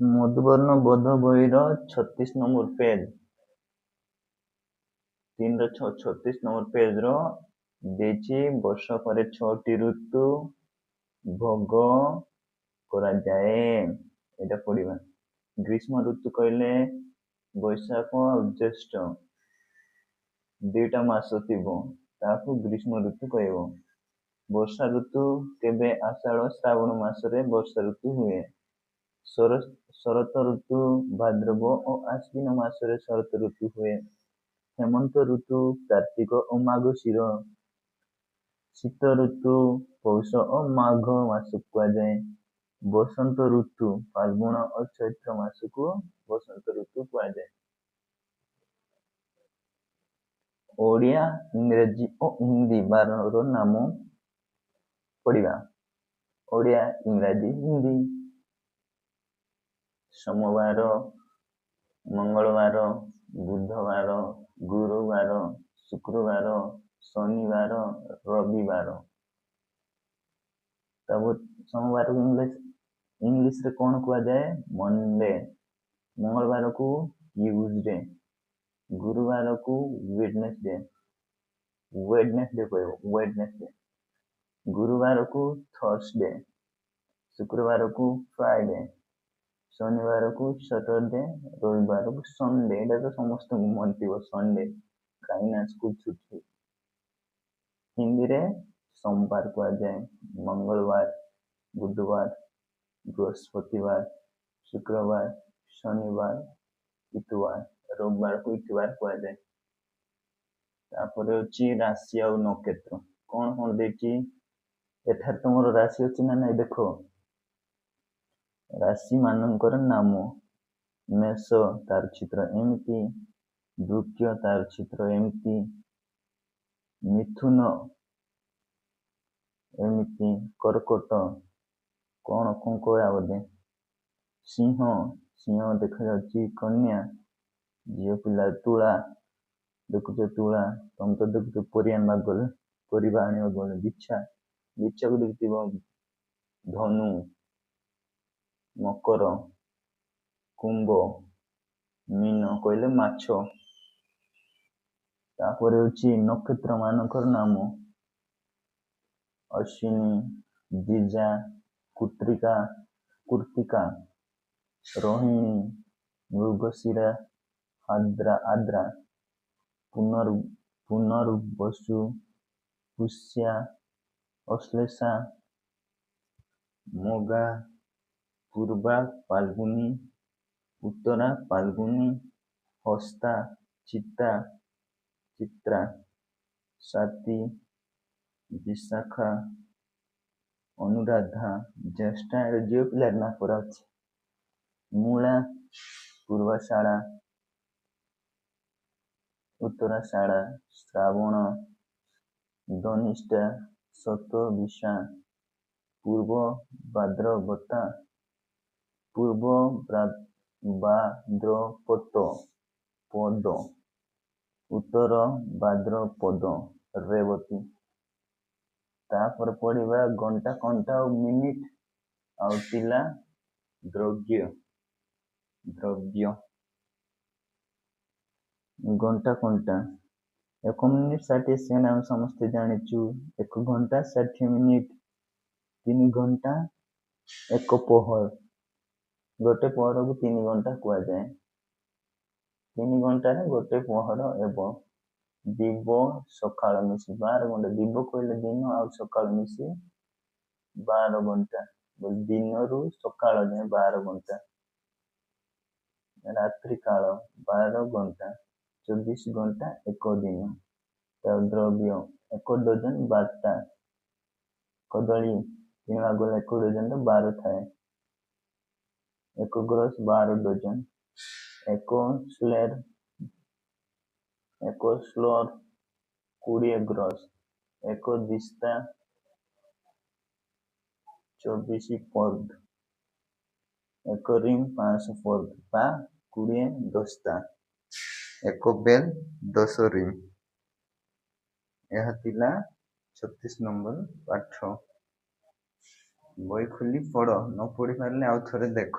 ମଧୁବର୍ଣ୍ଣ ବୋଧ ବହିର 36 ନମ୍ବର ପେଜ 36 number pager ଦେଇଛି ବର୍ଷକରେ 6ଟି ଋତୁ ଭୋଗ କରାଯାଏ। ଏଇଟା ପଢିବା। ଗ୍ରୀଷ୍ମ ଋତୁ କହିଲେ ବୈଶାଖ ଆଉ ଜ୍ୟେଷ୍ଠ ଦୁଇଟା ମାସ ଥିବ, ତାକୁ ଗ୍ରୀଷ୍ମ ଋତୁ କହିବ। ବର୍ଷା ଋତୁ କେବେ ଆଷାଢ଼ ଶ୍ରାବଣ ମାସରେ ବର୍ଷା ଋତୁ ହୁଏ। ଶରତ ଋତୁ ଭାଦ୍ରବ ଓ ଆଶ୍ୱିନ ମାସରେ ଶରତ ଋତୁ ହୁଏ। ହେମନ୍ତ ଋତୁ କାର୍ତ୍ତିକ ଓ ମାର୍ଗଶିର। ଶୀତ ଋତୁ ପୌଷ ଓ ମାଘ ମାସକୁ କୁହାଯାଏ। ବସନ୍ତ ଋତୁ ଫାଲ୍ଗୁନ ଓ ଚୈତ୍ର ମାସକୁ ବସନ୍ତ ଋତୁ କୁହାଯାଏ। ଓଡ଼ିଆ, ଇଂରାଜୀ ଓ ହିନ୍ଦୀ ବାରର ନାମ ପଢିବା। ଓଡ଼ିଆ, ଇଂରାଜୀ, ହିନ୍ଦୀ। ସୋମବାର, ମଙ୍ଗଳବାର, ବୁଧବାର, ଗୁରୁବାର, ଶୁକ୍ରବାର, ଶନିବାର, ରବିବାର। ତାପରେ ସୋମବାରକୁ ଇଂଲିଶରେ କ'ଣ କୁହାଯାଏ? ମଣ୍ଡେ। ମଙ୍ଗଳବାରକୁ ଟ୍ୟୁଜଡେ। ଗୁରୁବାରକୁ ୱେଡନେସଡେ କହିବ, ୱେଡନେସଡେ। ଗୁରୁବାରକୁ ଥର୍ସଡେ। ଶୁକ୍ରବାରକୁ ଫ୍ରାଇଡେ। ଶନିବାରକୁ ସଟରଡେ। ରବିବାରକୁ ସଣ୍ଡେ। ଏଇଟା ତ ସମସ୍ତଙ୍କୁ ମନେ ଥିବ, ସଣ୍ଡେ, କାହିଁକିନା ସ୍କୁଲ ଛୁଟି। ହିନ୍ଦୀରେ सोमवार କୁହାଯାଏ। ମଙ୍ଗଳବାର, ବୁଧବାର, ବୃହସ୍ପତିବାର, ଶୁକ୍ରବାର, ଶନିବାର, ଇତବାର। ରବିବାରକୁ ଇତବାର କୁହାଯାଏ। ତାପରେ ଅଛି ରାଶି ଆଉ ନକ୍ଷତ୍ର। କ'ଣ କ'ଣ ଦେଇଛି ଏଠାରେ? ତମର ରାଶି ଅଛି ନା ନାଇଁ ଦେଖ। ରାଶି ମାନଙ୍କର ନାମ: ମେଷ, ତାର ଚିତ୍ର ଏମିତି। ବୃକ୍ଷ, ତାର ଚିତ୍ର ଏମିତି। ମିଥୁନ ଏମିତି। କର୍କଟ କ'ଣ କହିବା ବୋଧେ? ସିଂହ ଦେଖାଯାଉଛି। କନ୍ୟା, ଝିଅ ପିଲା। ତୁଳା ଦେଖୁଛ, ତୁଳା ତମେ ତ ଦେଖୁଛ ପରିବା ଆଣିବାକୁ ଗଲେ। ବିଛାକୁ ଦେଖିଥିବ। ଧନୁ, ମକର, କୁମ୍ଭ, ମୀନ କହିଲେ ମାଛ। ତାପରେ ହେଉଛି ନକ୍ଷତ୍ର ମାନଙ୍କର ନାମ: ଅଶ୍ୱିନୀ, ଦ୍ୱିଜା, କୃତ୍ତିକା, ରୋହିଣୀ, ମୃଗଶିରା, ଆର୍ଦ୍ରା, ପୁନର୍ବସୁ, ପୁଷ୍ୟା, ଅଶ୍ଳେଷା, ମଘା, ପୂର୍ବା ଫାଲ୍ଗୁନୀ, ଉତ୍ତରା ଫାଲ୍ଗୁନୀ, ହସ୍ତା, ଚିତ୍ରା, ସ୍ୱାତି, ବିଶାଖା, ଅନୁରାଧା, ଜ୍ୟେଷ୍ଠା। ଝିଅ ପିଲାର ନା କରାଉଛି। ମୂଳା, ପୂର୍ବାଷାଢ଼ା, ଉତ୍ତରାଷାଢ଼ା, ଶ୍ରାବଣ, ଧନିଷ୍ଠା, ଶତଭିଷା, ପୂର୍ବ ଭାଦ୍ରପଦ, ଉତ୍ତର ଭାଦ୍ରପଦ, ରେବତୀ। ତାପରେ ପଢିବା ଘଣ୍ଟା, କଣ୍ଟା ଆଉ ମିନିଟ ଆଉ ଥିଲା ଦ୍ରବ୍ୟ। ଘଣ୍ଟା, କଣ୍ଟା। 1 ମିନିଟ 60 ସେକେଣ୍ଡ ଆମେ ସମସ୍ତେ ଜାଣିଛୁ। 1 ଘଣ୍ଟା 60 ମିନିଟ। 3 ଘଣ୍ଟା 1 ପହର। ଗୋଟେ ପହରକୁ 3 ଘଣ୍ଟା କୁହାଯାଏ। 3 ଘଣ୍ଟାରେ ଗୋଟେ ପହର ହେବ। ଦିବ, ସକାଳ ମିଶି 12 ଘଣ୍ଟା। ଦିବ କହିଲେ ଦିନ, ଆଉ ସକାଳ ମିଶି 12 ଘଣ୍ଟା। ଦିନରୁ ସକାଳ ଯାଏ 12 ଘଣ୍ଟା। ରାତ୍ରି କାଳ 12 ଘଣ୍ଟା। 24 ଘଣ୍ଟା 1 ଦିନ। ଦ୍ରବ୍ୟ: 1 ଡଜନ 12ଟା। କଦଳୀ କିଣିବାକୁ ଗଲେ 1 ଡଜନରେ 12 ଥାଏ। 1 ଗ୍ରସ 12 ଡଜନ। 1 ସ୍ଲେର 20 ଗ୍ରସ। 1 ଦିସ୍ତା 24 ପର୍ଦ। 1 ରିମ୍ 500 ପର୍ଦ ବା 20 ଦସ୍ତା। 1 ବେଲ 10 ରିମ୍। ଏହା ଥିଲା 36 ନମ୍ବର ପାଠ। ବହି ଖୋଲି ପଢ, ନ ପଢି ପାରିଲେ ଆଉ ଥରେ ଦେଖ।